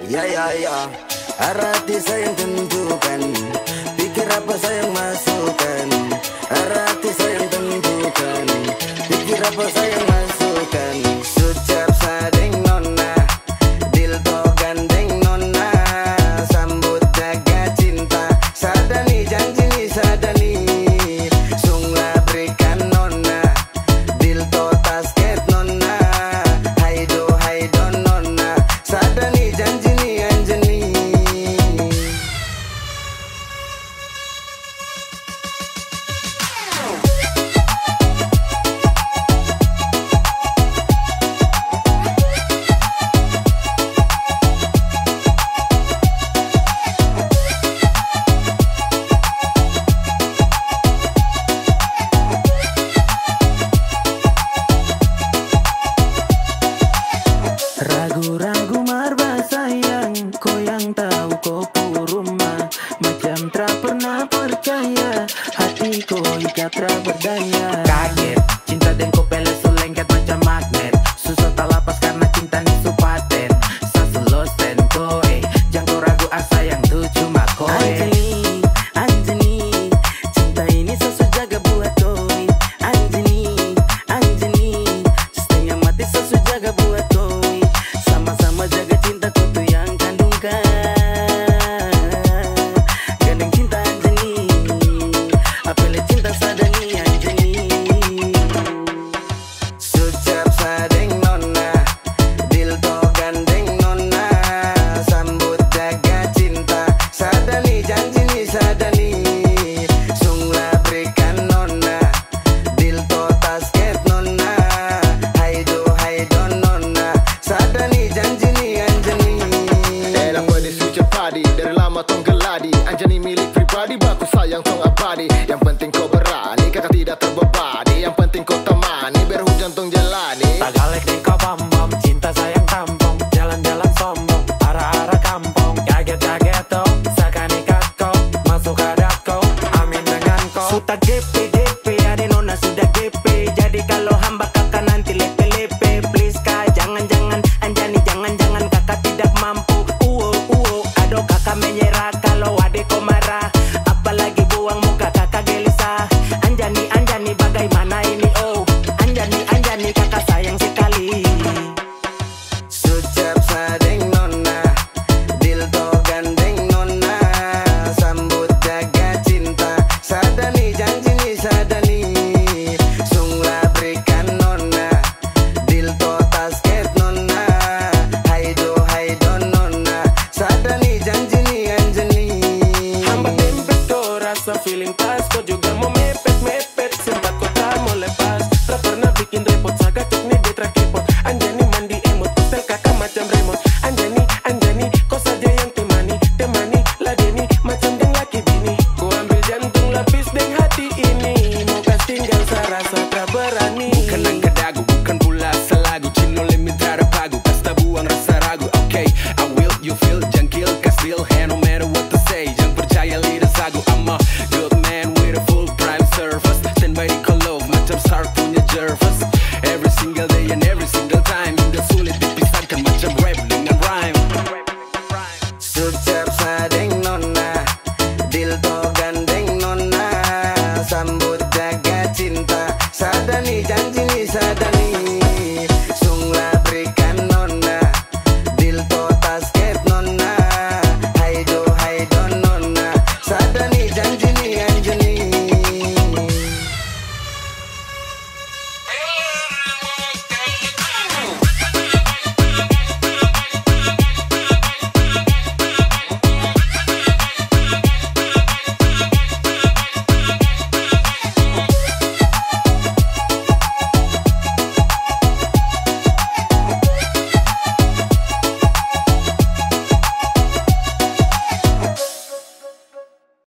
Ya ya ya, arah hati sayang tentukan, pikir apa sayang masukkan. Arah hati sayang tentukan, pikir apa sayang masukkan. Sucap sading nona, dilto gandeng nona, sambut jaga cinta, sadani janji ni sadani. Sunglah berikan nona, dilto tasket nona, haido nona, sadani janji ni anjani. Ragu-ragu marba sayang, kau yang tahu kau rumah. Macam tak pernah percaya, hati kau ikat tak berdaya. Kaget, cinta dan kau pele lengket macam magnet. Susah tak lapas karena cinta ni supaten. Saselosen kau, jangan kau ragu sayang tu cuma kau. Anjani, Anjani, cinta ini sesu jaga buat kau. Anjani, Anjani, setengah mati sesu jaga buat kau. Sama-sama jaga cinta kau tu yang kandungkan. Gandeng cinta Anjani, apele cinta sadani Anjani. Sucap sadeng nona, dilto gandeng nona, sambut jaga cinta, sadani janji ni sadani. Sunglah berikan nona, dilto tasket nona, haido nona, sadani janji ni Anjani. Elah pada suci padi, dari lama tong geladi. Anjani milik pribadi, baku sayang tong abadi. Yang penting kau berani, kakak tidak terbebani. Yang penting kau temani, biar hujan tong jalani. Tagalek di kau bom-bom, cinta sayang tampung. Jalan-jalan sombong, arah-arah kampung. Kaget-kaget toh, sakani kau masuk adat kau, amin dengan kau. Suta GP, ade nona sudah GP. Jadi kalau hamba kakak nanti lepe-lepe. Please kak, jangan-jangan Anjani, jangan-jangan kakak tidak mampu. Ado kakak menyerahkan.